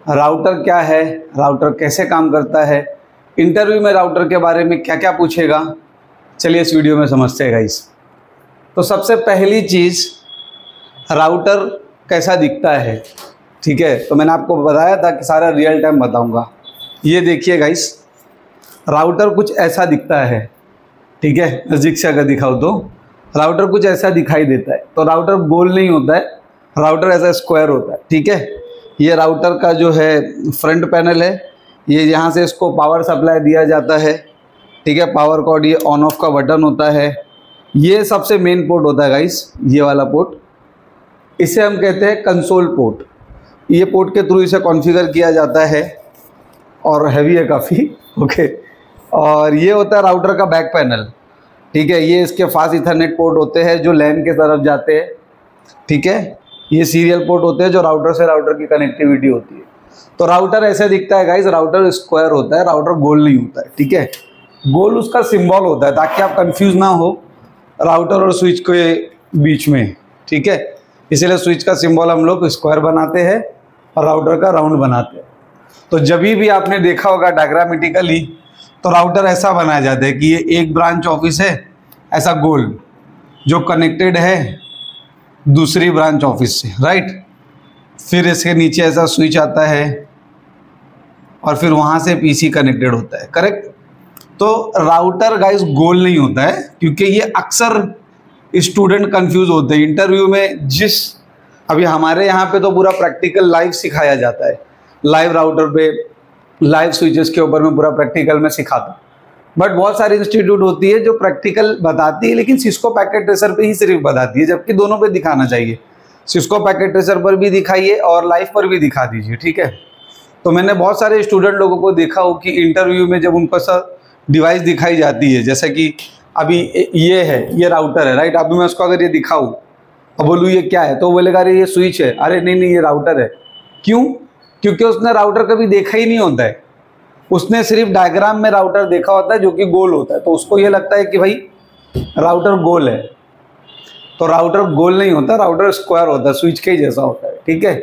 Router क्या है, router कैसे काम करता है, इंटरव्यू में राउटर के बारे में क्या क्या पूछेगा, चलिए इस वीडियो में समझते हैं गाइस। तो सबसे पहली चीज़, राउटर कैसा दिखता है, ठीक है। तो मैंने आपको बताया था कि सारा रियल टाइम बताऊंगा। ये देखिए गाइस, राउटर कुछ ऐसा दिखता है, ठीक है। नज़दीक से अगर दिखाऊँ तो राउटर कुछ ऐसा दिखाई देता है। तो राउटर गोल नहीं होता है, राउटर ऐसा स्क्वायर होता है, ठीक है। ये राउटर का जो है फ्रंट पैनल है, ये यहाँ से इसको पावर सप्लाई दिया जाता है, ठीक है। पावर कॉर्ड, ये ऑन ऑफ का बटन होता है। ये सबसे मेन पोर्ट होता है गाइस, ये वाला पोर्ट, इसे हम कहते हैं कंसोल पोर्ट। ये पोर्ट के थ्रू इसे कॉन्फ़िगर किया जाता है और हैवी है काफ़ी, ओके। और ये होता है राउटर का बैक पैनल, ठीक है। ये इसके फास्ट इथरनेट पोर्ट होते हैं जो लैन के तरफ जाते हैं, ठीक है। ये सीरियल पोर्ट होते हैं जो राउटर से राउटर की कनेक्टिविटी होती है। तो राउटर ऐसे दिखता है गाइस, राउटर स्क्वायर होता है, राउटर गोल नहीं होता है, ठीक है। गोल उसका सिंबल होता है ताकि आप कंफ्यूज ना हो राउटर और स्विच के बीच में, ठीक है। इसीलिए स्विच का सिंबल हम लोग स्क्वायर बनाते हैं और राउटर का राउंड बनाते हैं। तो जब भी आपने देखा होगा डायग्रामेटिकली, तो राउटर ऐसा बनाया जाता है कि ये एक ब्रांच ऑफिस है, ऐसा गोल जो कनेक्टेड है दूसरी ब्रांच ऑफिस से, राइट। फिर इसके नीचे ऐसा स्विच आता है और फिर वहाँ से पीसी कनेक्टेड होता है, करेक्ट। तो राउटर गाइस गोल नहीं होता है, क्योंकि ये अक्सर स्टूडेंट कंफ्यूज होते हैं इंटरव्यू में। अभी हमारे यहाँ पे तो पूरा प्रैक्टिकल लाइव सिखाया जाता है, लाइव राउटर पे, लाइव स्विचेस के ऊपर में पूरा प्रैक्टिकल में सिखाता हूँ। बट बहुत सारी इंस्टीट्यूट होती है जो प्रैक्टिकल बताती है लेकिन सिस्को पैकेट ट्रेसर पे ही सिर्फ बताती है, जबकि दोनों पे दिखाना चाहिए। सिस्को पैकेट ट्रेसर पर भी दिखाइए और लाइव पर भी दिखा दीजिए, ठीक है। तो मैंने बहुत सारे स्टूडेंट लोगों को देखा हो कि इंटरव्यू में जब उनको सा डिवाइस दिखाई जाती है, जैसे कि अभी ये है, ये राउटर है, राइट। अभी मैं उसको अगर ये दिखाऊँ और बोलूँ ये क्या है, तो बोलेगा अरे ये स्विच है, अरे नहीं नहीं ये राउटर है। क्यों? क्योंकि उसने राउटर कभी देखा ही नहीं होता है, उसने सिर्फ डायग्राम में राउटर देखा होता है जो कि गोल होता है। तो उसको ये लगता है कि भाई राउटर गोल है, तो राउटर गोल नहीं होता, राउटर स्क्वायर होता है, स्विच के ही जैसा होता है, ठीक है।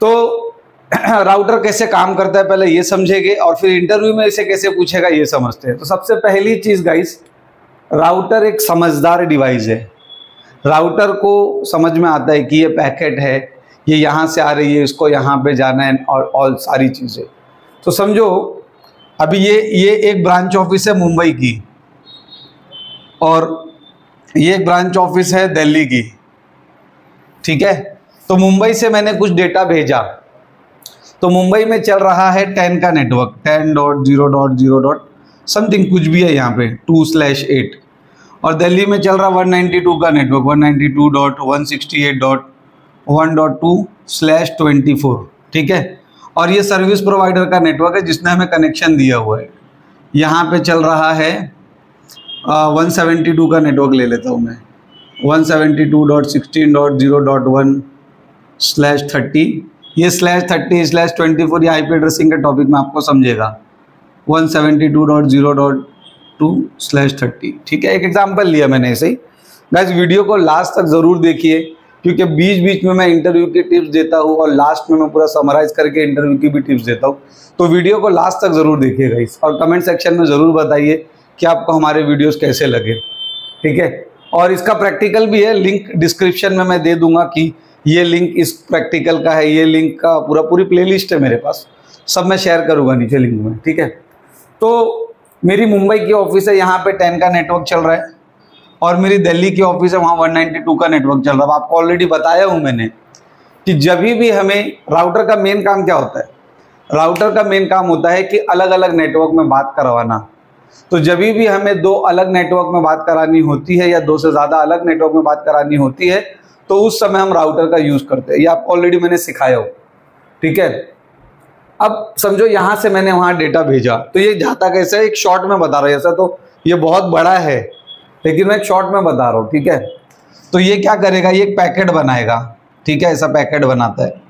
तो राउटर कैसे काम करता है पहले ये समझेंगे और फिर इंटरव्यू में इसे कैसे पूछेगा ये समझते हैं। तो सबसे पहली चीज़ गाइस, राउटर एक समझदार डिवाइस है। राउटर को समझ में आता है कि ये पैकेट है, ये यहाँ से आ रही है, इसको यहाँ पे जाना है और सारी चीज़ें। तो समझो अभी ये एक ब्रांच ऑफिस है मुंबई की और ये एक ब्रांच ऑफिस है दिल्ली की, ठीक है। तो मुंबई से मैंने कुछ डेटा भेजा, तो मुंबई में चल रहा है 10 का नेटवर्क, 10.0.0. समथिंग कुछ भी है यहाँ पे 2/8, और दिल्ली में चल रहा 192 का नेटवर्क, 192.168.1.2/24, ठीक है। और ये सर्विस प्रोवाइडर का नेटवर्क है जिसने हमें कनेक्शन दिया हुआ है। यहाँ पे चल रहा है 172 का नेटवर्क ले लेता हूँ मैं, 172.16.0.1/30। ये /30/24 ये आईपी एड्रेसिंग के टॉपिक में आपको समझेगा, 172.0.2/30, ठीक है। एक एग्जांपल लिया मैंने ऐसे ही। गाइस वीडियो को लास्ट तक ज़रूर देखिए, क्योंकि बीच बीच में मैं इंटरव्यू की टिप्स देता हूँ और लास्ट में मैं पूरा समराइज करके इंटरव्यू की भी टिप्स देता हूँ। तो वीडियो को लास्ट तक ज़रूर देखिएगा गाइस, और कमेंट सेक्शन में ज़रूर बताइए कि आपको हमारे वीडियोस कैसे लगे, ठीक है। और इसका प्रैक्टिकल भी है, लिंक डिस्क्रिप्शन में मैं दे दूंगा कि ये लिंक इस प्रैक्टिकल का है, ये लिंक का पूरी प्लेलिस्ट है मेरे पास, सब मैं शेयर करूँगा नीचे लिंक में, ठीक है। तो मेरी मुंबई की ऑफिस है, यहाँ पे 10 का नेटवर्क चल रहा है, और मेरी दिल्ली की ऑफिस है, वहाँ 192 का नेटवर्क चल रहा है। आपको ऑलरेडी बताया हूँ मैंने कि जब भी हमें, राउटर का मेन काम क्या होता है, राउटर का मेन काम होता है कि अलग अलग नेटवर्क में बात करवाना। तो जब भी हमें दो अलग नेटवर्क में बात करानी होती है या दो से ज़्यादा अलग नेटवर्क में बात करानी होती है, तो उस समय हम राउटर का यूज़ करते हैं। ये आपको ऑलरेडी मैंने सिखाया हो, ठीक है। अब समझो यहाँ से मैंने वहाँ डेटा भेजा, तो ये जाता कैसे है, एक शॉर्ट में बता रहा हूँ। ऐसा तो ये बहुत बड़ा है, लेकिन मैं एक शॉर्ट में बता रहा हूँ, ठीक है। तो ये क्या करेगा, ये एक पैकेट बनाएगा, ठीक है। ऐसा पैकेट बनाता है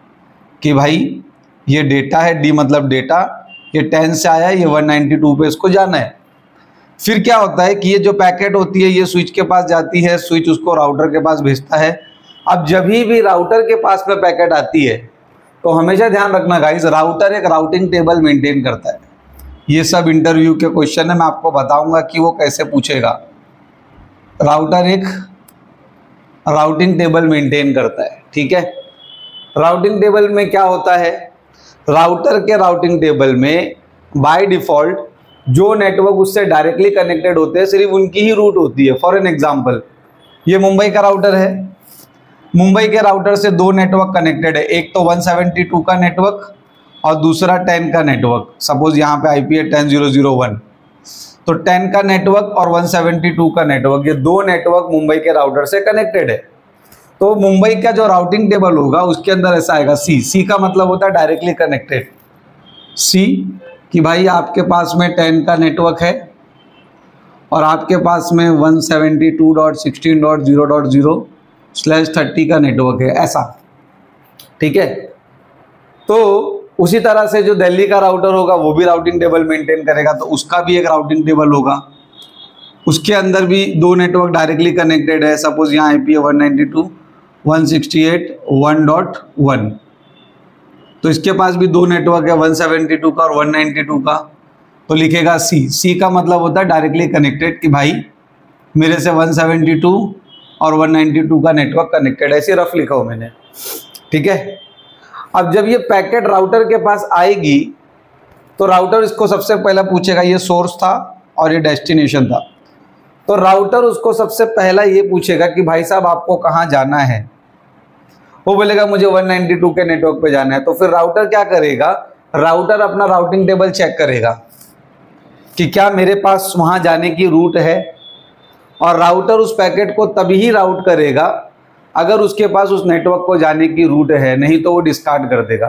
कि भाई ये डेटा है, डी मतलब डेटा, ये 10 से आया है, ये 192 पे इसको जाना है। फिर क्या होता है कि ये जो पैकेट होती है ये स्विच के पास जाती है, स्विच उसको राउटर के पास भेजता है। अब जब भी राउटर के पास में पैकेट आती है तो हमेशा ध्यान रखना गाइस, राउटर एक राउटिंग टेबल मेंटेन करता है। ये सब इंटरव्यू के क्वेश्चन है, मैं आपको बताऊंगा कि वो कैसे पूछेगा। राउटर एक राउटिंग टेबल मेंटेन करता है, ठीक है। राउटिंग टेबल में क्या होता है, राउटर के राउटिंग टेबल में बाय डिफ़ॉल्ट जो नेटवर्क उससे डायरेक्टली कनेक्टेड होते हैं सिर्फ उनकी ही रूट होती है। फॉर एन एग्जांपल, ये मुंबई का राउटर है, मुंबई के राउटर से दो नेटवर्क कनेक्टेड है, एक तो 172 का नेटवर्क और दूसरा 10 का नेटवर्क। सपोज यहाँ पे IP है 10.0.0.1, तो 10 का नेटवर्क और 172 का नेटवर्क, ये दो नेटवर्क मुंबई के राउटर से कनेक्टेड है। तो मुंबई का जो राउटिंग टेबल होगा उसके अंदर ऐसा आएगा सी का मतलब होता है डायरेक्टली कनेक्टेड। सी कि भाई आपके पास में 10 का नेटवर्क है और आपके पास में 172.16.0.0/30 का नेटवर्क है, ऐसा, ठीक है। तो उसी तरह से जो दिल्ली का राउटर होगा वो भी राउटिंग टेबल मेंटेन करेगा, तो उसका भी एक राउटिंग टेबल होगा, उसके अंदर भी दो नेटवर्क डायरेक्टली कनेक्टेड है। सपोज यहाँ IP है 192.168.1.1, तो इसके पास भी दो नेटवर्क है 172 का और 192 का, तो लिखेगा सी का मतलब होता है डायरेक्टली कनेक्टेड, कि भाई मेरे से 172 और 192 का नेटवर्क कनेक्टेड, ऐसे रफ लिखा हो मैंने, ठीक है। अब जब ये पैकेट राउटर के पास आएगी तो राउटर इसको सबसे पहला पूछेगा, ये सोर्स था और ये डेस्टिनेशन था, तो राउटर उसको सबसे पहला ये पूछेगा कि भाई साहब आपको कहाँ जाना है। वो बोलेगा मुझे 192 के नेटवर्क पे जाना है, तो फिर राउटर क्या करेगा, राउटर अपना राउटिंग टेबल चेक करेगा कि क्या मेरे पास वहाँ जाने की रूट है, और राउटर उस पैकेट को तभी ही राउट करेगा अगर उसके पास उस नेटवर्क को जाने की रूट है, नहीं तो वो डिस्कार्ड कर देगा।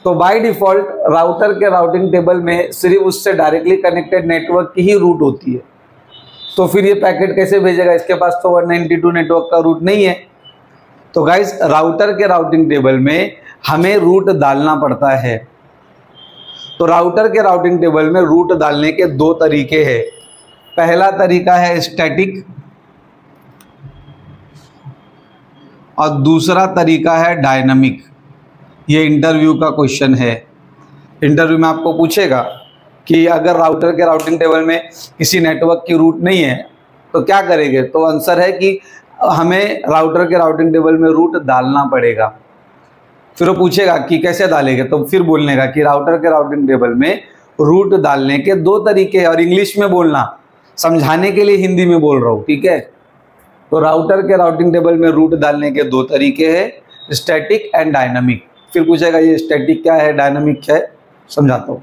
तो बाय डिफ़ॉल्ट राउटर के राउटिंग टेबल में सिर्फ उससे डायरेक्टली कनेक्टेड नेटवर्क की ही रूट होती है, तो फिर ये पैकेट कैसे भेजेगा, इसके पास तो 192 नेटवर्क का रूट नहीं है। तो गाइस, राउटर के राउटिंग टेबल में हमें रूट डालना पड़ता है। तो राउटर के राउटिंग टेबल में रूट डालने के दो तरीके हैं। पहला तरीका है स्टैटिक और दूसरा तरीका है डायनामिक। ये इंटरव्यू का क्वेश्चन है। इंटरव्यू में आपको पूछेगा कि अगर राउटर के राउटिंग टेबल में किसी नेटवर्क की रूट नहीं है तो क्या करेंगे, तो आंसर है कि हमें राउटर के राउटिंग टेबल में रूट डालना पड़ेगा। फिर वो पूछेगा कि कैसे डालेंगे, तो फिर बोलने का कि राउटर के राउटिंग टेबल में रूट डालने के दो तरीके हैं, और इंग्लिश में बोलना, समझाने के लिए हिंदी में बोल रहा हूँ, ठीक है। तो राउटर के राउटिंग टेबल में रूट डालने के दो तरीके हैं, स्टैटिक एंड डायनामिक। फिर पूछेगा ये स्टैटिक क्या है, डायनामिक क्या है, समझाता हूँ।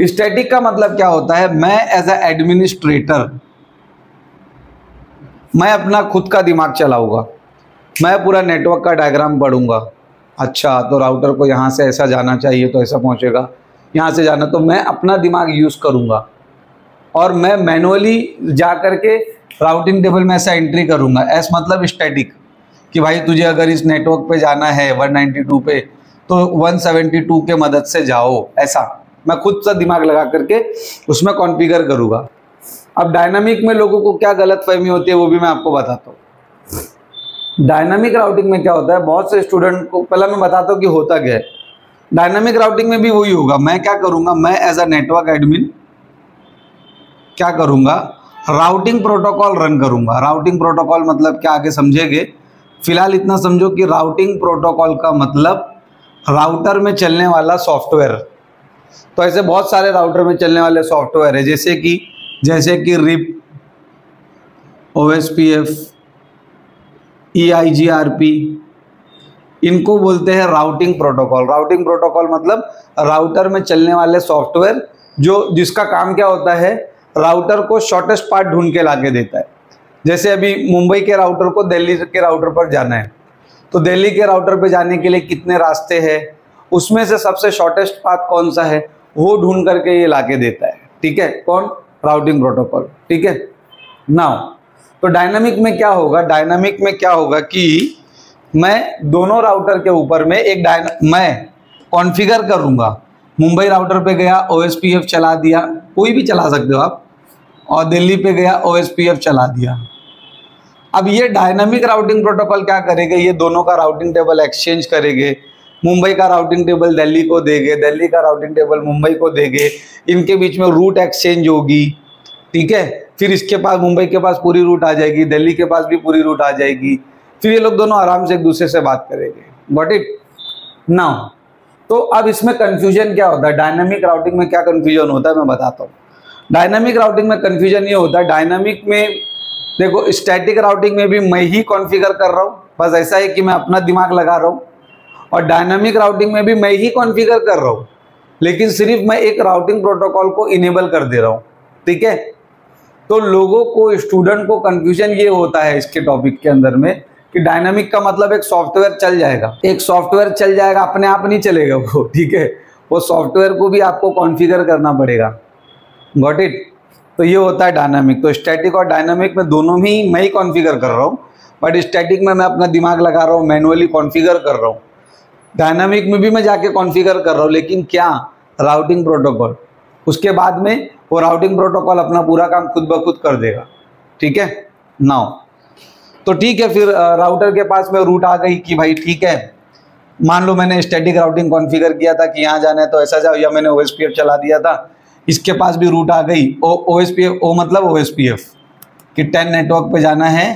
स्टैटिक का मतलब क्या होता है, मैं एज ए एडमिनिस्ट्रेटर मैं अपना खुद का दिमाग चलाऊंगा, मैं पूरा नेटवर्क का डायग्राम पढ़ूंगा। अच्छा, तो राउटर को यहाँ से ऐसा जाना चाहिए तो ऐसा पहुँचेगा, यहाँ से जाना, तो मैं अपना दिमाग यूज़ करूँगा और मैं मैनुअली जा करके राउटिंग टेबल में ऐसा एंट्री करूँगा। एस मतलब स्टैटिक, कि भाई तुझे अगर इस नेटवर्क पे जाना है 192 पे तो 172 के मदद से जाओ, ऐसा मैं खुद से दिमाग लगा करके उसमें कॉन्फ़िगर करूँगा। अब डायनामिक में लोगों को क्या गलतफहमी होती है वो भी मैं आपको बताता हूँ। डायनामिक राउटिंग में क्या होता है, बहुत से स्टूडेंट को पहले मैं बताता हूँ कि होता क्या है। डायनामिक राउटिंग में भी वही होगा, मैं क्या करूँगा, मैं एज अ नेटवर्क एडमिन क्या करूँगा, राउटिंग प्रोटोकॉल रन करूँगा। राउटिंग प्रोटोकॉल मतलब क्या, आगे समझेंगे। फिलहाल इतना समझो कि राउटिंग प्रोटोकॉल का मतलब राउटर में चलने वाला सॉफ्टवेयर। तो ऐसे बहुत सारे राउटर में चलने वाले सॉफ्टवेयर है, जैसे कि रिप, OSPF, EIGRP, इनको बोलते हैं राउटिंग प्रोटोकॉल। राउटिंग प्रोटोकॉल मतलब राउटर में चलने वाले सॉफ्टवेयर जिसका काम क्या होता है, राउटर को शॉर्टेस्ट पाथ ढूंढ के लाके देता है। जैसे अभी मुंबई के राउटर को दिल्ली के राउटर पर जाना है, तो दिल्ली के राउटर पर जाने के लिए कितने रास्ते हैं, उसमें से सबसे शॉर्टेस्ट पाथ कौन सा है वो ढूंढ करके ये लाके देता है, ठीक है। कौन, राउटिंग प्रोटोकॉल, ठीक है। नाउ तो डायनामिक में क्या होगा, डायनामिक में क्या होगा कि मैं दोनों राउटर के ऊपर में मैं कॉन्फ़िगर करूँगा। मुंबई राउटर पे गया OSPF चला दिया, कोई भी चला सकते हो आप, और दिल्ली पे गया OSPF चला दिया। अब ये डायनामिक राउटिंग प्रोटोकॉल क्या करेंगे, ये दोनों का राउटिंग टेबल एक्सचेंज करेंगे, मुंबई का राउटिंग टेबल दिल्ली को देंगे, दिल्ली का राउटिंग टेबल मुंबई को देंगे, इनके बीच में रूट एक्सचेंज होगी, ठीक है। फिर इसके पास मुंबई के पास पूरी रूट आ जाएगी, दिल्ली के पास भी पूरी रूट आ जाएगी, फिर ये लोग दोनों आराम से एक दूसरे से बात करेंगे। Got it now. तो अब इसमें कंफ्यूजन क्या होता है, डायनामिक राउटिंग में क्या कंफ्यूजन होता है मैं बताता हूँ। डायनामिक राउटिंग में कंफ्यूजन ये होता है, डायनामिक में देखो स्टैटिक राउटिंग में भी मैं ही कॉन्फ़िगर कर रहा हूँ, बस ऐसा है कि मैं अपना दिमाग लगा रहा हूँ, और डायनामिक राउटिंग में भी मैं ही कॉन्फ़िगर कर रहा हूँ, लेकिन सिर्फ मैं एक राउटिंग प्रोटोकॉल को इनेबल कर दे रहा हूँ, ठीक है। तो लोगों को, स्टूडेंट को कंफ्यूजन ये होता है इसके टॉपिक के अंदर में कि डायनामिक का मतलब एक सॉफ्टवेयर चल जाएगा, एक सॉफ्टवेयर चल जाएगा, अपने आप नहीं चलेगा वो, ठीक है। वो सॉफ्टवेयर को भी आपको कॉन्फ़िगर करना पड़ेगा। Got it. तो ये होता है डायनामिक। तो स्टैटिक और डायनामिक में दोनों ही मैं ही कॉन्फ़िगर कर रहा हूँ, बट स्टैटिक में मैं अपना दिमाग लगा रहा हूँ, मैनुअली कॉन्फ़िगर कर रहा हूँ। डायनामिक में भी मैं जाके कॉन्फ़िगर कर रहा हूँ, लेकिन क्या, राउटिंग प्रोटोकॉल। उसके बाद में वो राउटिंग प्रोटोकॉल अपना पूरा काम खुद ब खुद कर देगा, ठीक है। नाउ तो ठीक है, फिर राउटर के पास में रूट आ गई कि भाई ठीक है, मान लो मैंने स्टैटिक राउटिंग कॉन्फ़िगर किया था कि यहाँ जाना है तो ऐसा जाओ, या मैंने OSPF चला दिया था, इसके पास भी रूट आ गई। OSPF मतलब OSPF कि 10 नेटवर्क पे जाना है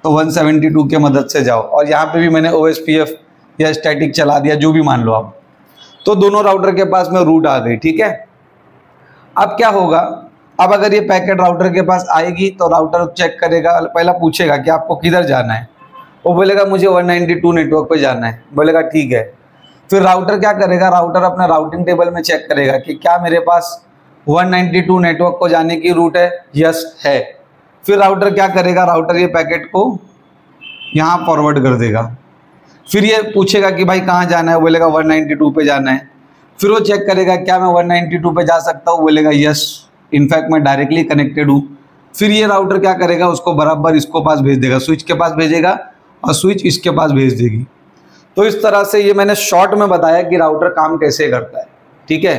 तो 172 के मदद से जाओ, और यहाँ पे भी मैंने OSPF या स्टैटिक चला दिया, जो भी मान लो आप। तो दोनों राउटर के पास में रूट आ गई, ठीक है। अब क्या होगा, अब अगर ये पैकेट राउटर के पास आएगी तो राउटर चेक करेगा, पहला पूछेगा कि आपको किधर जाना है, वो बोलेगा मुझे 192 नेटवर्क पे जाना है, बोलेगा ठीक है। फिर राउटर क्या करेगा, राउटर अपना राउटिंग टेबल में चेक करेगा कि क्या मेरे पास 192 नेटवर्क को जाने की रूट है, यस है। फिर राउटर क्या करेगा, राउटर ये पैकेट को यहाँ फॉरवर्ड कर देगा। फिर ये पूछेगा कि भाई कहाँ जाना है, बोलेगा 192 पे जाना है। फिर वो चेक करेगा क्या मैं 192 पे जा सकता हूँ, बोलेगा यस, इनफैक्ट मैं डायरेक्टली कनेक्टेड हूँ। फिर ये राउटर क्या करेगा, उसको बराबर इसको पास भेज देगा, स्विच के पास भेजेगा, और स्विच इसके पास भेज देगी। तो इस तरह से ये मैंने शॉर्ट में बताया कि राउटर काम कैसे करता है, ठीक है।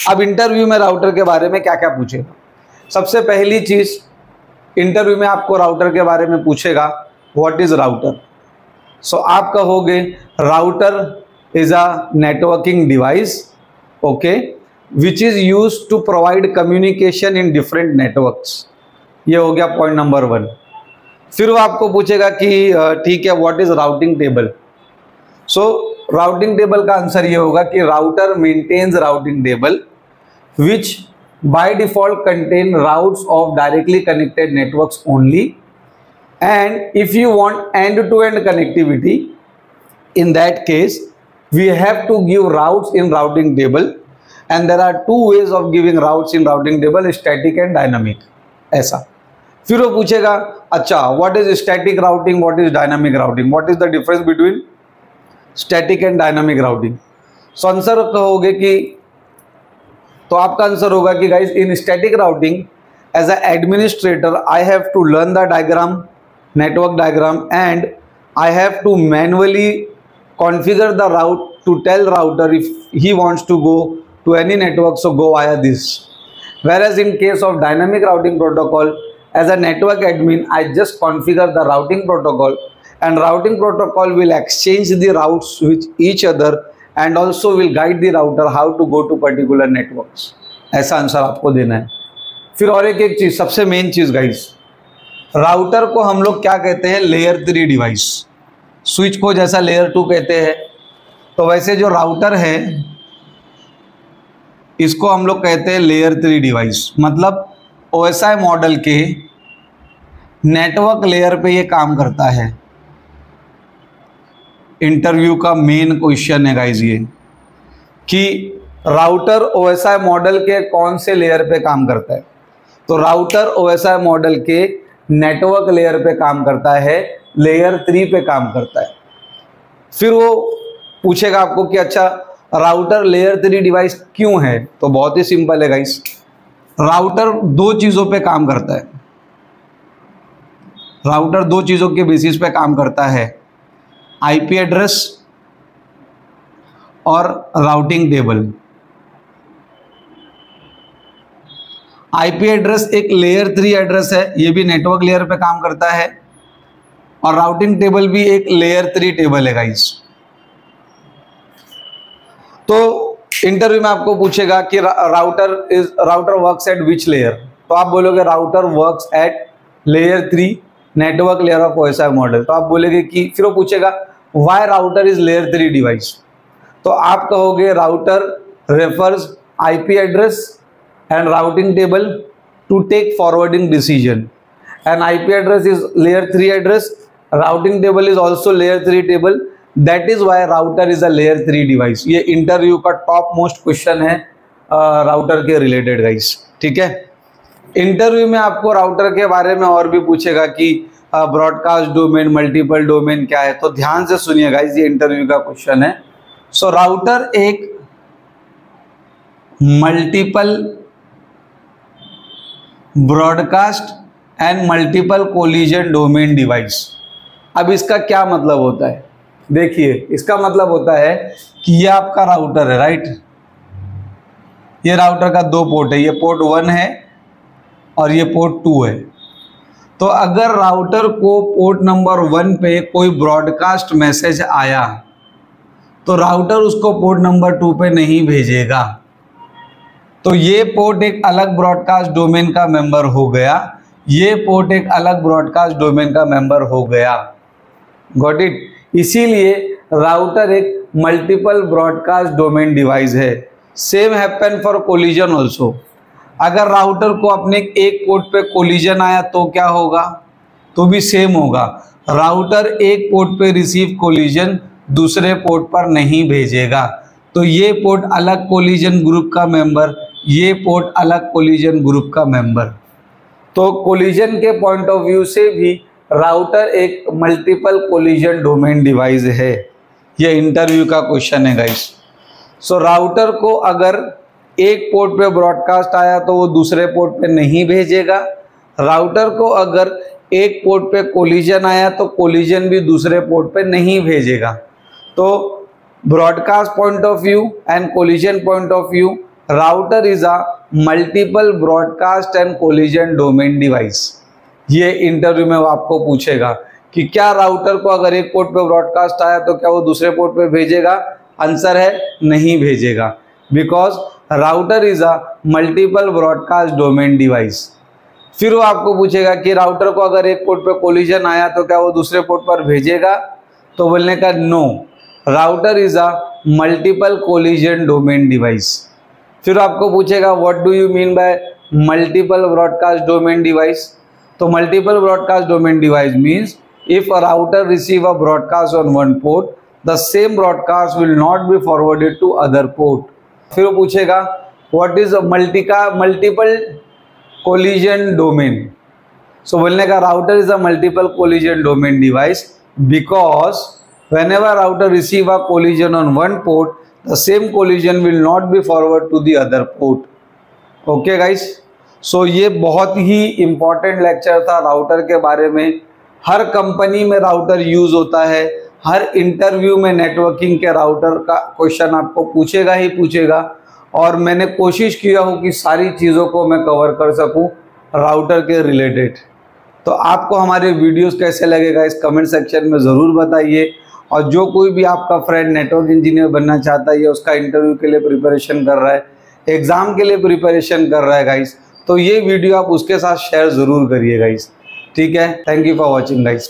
अब इंटरव्यू में राउटर के बारे में क्या क्या पूछेगा। सबसे पहली चीज़, इंटरव्यू में आपको राउटर के बारे में पूछेगा, व्हाट इज़ राउटर। सो आप कहोगे router is a networking device, okay, which is used to provide communication in different networks. ये हो गया पॉइंट नंबर 1। फिर वो आपको पूछेगा कि ठीक है, what is routing table. So routing table का आंसर ये होगा कि router maintains routing table which by default contain routes of directly connected networks only, and if you want end-to-end connectivity, in that case we have to give routes in routing table, and there are 2 ways of giving routes in routing table, static and dynamic, ऐसा। फिर वो पूछेगा अच्छा what is static routing, what is dynamic routing, what is the difference between static and dynamic routing। So answer कहोगे कि, तो आपका answer होगा कि guys in static routing as a administrator I have to learn the diagram, network diagram, and I have to manually configure the route to tell router if he wants to go to any network, so go via this. Whereas in case of dynamic routing protocol, as a network admin, I just configure the routing protocol, and routing protocol will exchange the routes with each other and also will guide the router how to go to particular networks. ऐसा answer आपको देना है। फिर और एक चीज़, सबसे main चीज़ guys, router को हम लोग क्या कहते हैं, लेयर 3 डिवाइस। स्विच को जैसा लेयर 2 कहते हैं, तो वैसे जो राउटर है इसको हम लोग कहते हैं लेयर 3 डिवाइस। मतलब OSI मॉडल के नेटवर्क लेयर पे ये काम करता है। इंटरव्यू का मेन क्वेश्चन है गाइस ये, कि राउटर OSI मॉडल के कौन से लेयर पे काम करता है। तो राउटर OSI मॉडल के नेटवर्क लेयर पे काम करता है, लेयर 3 पे काम करता है। फिर वो पूछेगा आपको कि अच्छा राउटर लेयर 3 डिवाइस क्यों है, तो बहुत ही सिंपल है गाइस, राउटर 2 चीज़ों पे काम करता है। राउटर 2 चीज़ों के बेसिस पे काम करता है, IP एड्रेस और राउटिंग टेबल। IP एड्रेस एक लेयर 3 एड्रेस है, ये भी नेटवर्क लेयर पे काम करता है, और राउटिंग टेबल भी एक लेयर 3 टेबल है गाइस। तो इंटरव्यू में आपको पूछेगा कि router works at which layer, तो आप बोलोगे router works at layer 3 network layer of OSI model. तो आप बोलेगे कि फिर वो पूछेगा why router is layer 3 device, तो आप कहोगे router refers IP address and routing table to take forwarding decision, and IP address is layer 3 address, routing table is also layer 3 table, that is why router is a layer 3 device। ये interview का top most question है router के related guys, ठीक है। Interview में आपको router के बारे में और भी पूछेगा कि ब्रॉडकास्ट डोमेन, मल्टीपल डोमेन क्या है, तो ध्यान से सुनिए गाइस, ये इंटरव्यू का क्वेश्चन है। सो राउटर एक multiple broadcast and multiple collision domain device. अब इसका क्या मतलब होता है, देखिए इसका मतलब होता है कि ये आपका राउटर है, राइट। ये राउटर का 2 पोर्ट है, ये पोर्ट 1 है और ये पोर्ट 2 है। तो अगर राउटर को पोर्ट नंबर 1 पे कोई ब्रॉडकास्ट मैसेज आया तो राउटर उसको पोर्ट नंबर 2 पे नहीं भेजेगा। तो ये पोर्ट एक अलग ब्रॉडकास्ट डोमेन का मेंबर हो गया, ये पोर्ट एक अलग ब्रॉडकास्ट डोमेन का मेंबर हो गया। Got it. इसीलिए राउटर एक मल्टीपल ब्रॉडकास्ट डोमेन डिवाइस है। Same happen for collision also. अगर राउटर को अपने एक पोर्ट पे कोलिजन आया तो क्या होगा, तो भी सेम होगा। राउटर एक पोर्ट पे रिसीव कोलिजन दूसरे पोर्ट पर नहीं भेजेगा। तो ये पोर्ट अलग कोलिजन ग्रुप का मेंबर, ये पोर्ट अलग कोलिजन ग्रुप का मेंबर। तो कोलिजन के पॉइंट ऑफ व्यू से भी राउटर एक मल्टीपल कोलिजन डोमेन डिवाइस है। ये इंटरव्यू का क्वेश्चन है गाइस। सो राउटर को अगर एक पोर्ट पे ब्रॉडकास्ट आया तो वो दूसरे पोर्ट पे नहीं भेजेगा। राउटर को अगर एक पोर्ट पे कोलिजन आया तो कोलिजन भी दूसरे पोर्ट पे नहीं भेजेगा। तो broadcast point of view and collision point of view, router is a multiple broadcast and collision domain device. ये इंटरव्यू में वो आपको पूछेगा कि क्या राउटर को अगर एक पोर्ट पे ब्रॉडकास्ट आया तो क्या वो दूसरे पोर्ट पे भेजेगा। आंसर है नहीं भेजेगा, because router is a multiple broadcast domain device. फिर वो आपको पूछेगा कि राउटर को अगर एक पोर्ट पे कोलिजन आया तो क्या वो दूसरे पोर्ट पर भेजेगा, तो बोलने का no, router is a multiple collision domain device. फिर आपको पूछेगा what do you mean by multiple broadcast domain device. तो multiple broadcast domain device means if a router receive a broadcast on one port, the same broadcast will not be forwarded to other port. फिर वो पूछेगा what is multiple collision domain. So बोलने का router is a multiple collision domain device because whenever router receive a collision on one port, the same collision will not be forward to the other port. Okay guys, so ये बहुत ही important lecture था router के बारे में। हर company में router use होता है, हर interview में नेटवर्किंग के राउटर का क्वेश्चन आपको पूछेगा ही पूछेगा, और मैंने कोशिश किया हूँ कि सारी चीज़ों को मैं कवर कर सकूँ राउटर के रिलेटेड। तो आपको हमारे वीडियोस कैसे लगेगा इस कमेंट सेक्शन में ज़रूर बताइए। और जो कोई भी आपका फ्रेंड नेटवर्क इंजीनियर बनना चाहता है या उसका इंटरव्यू के लिए प्रिपरेशन कर रहा है, एग्ज़ाम के लिए प्रिपरेशन कर रहा है गाइस, तो ये वीडियो आप उसके साथ शेयर ज़रूर करिए गाइस। ठीक है, thank you for watching guys.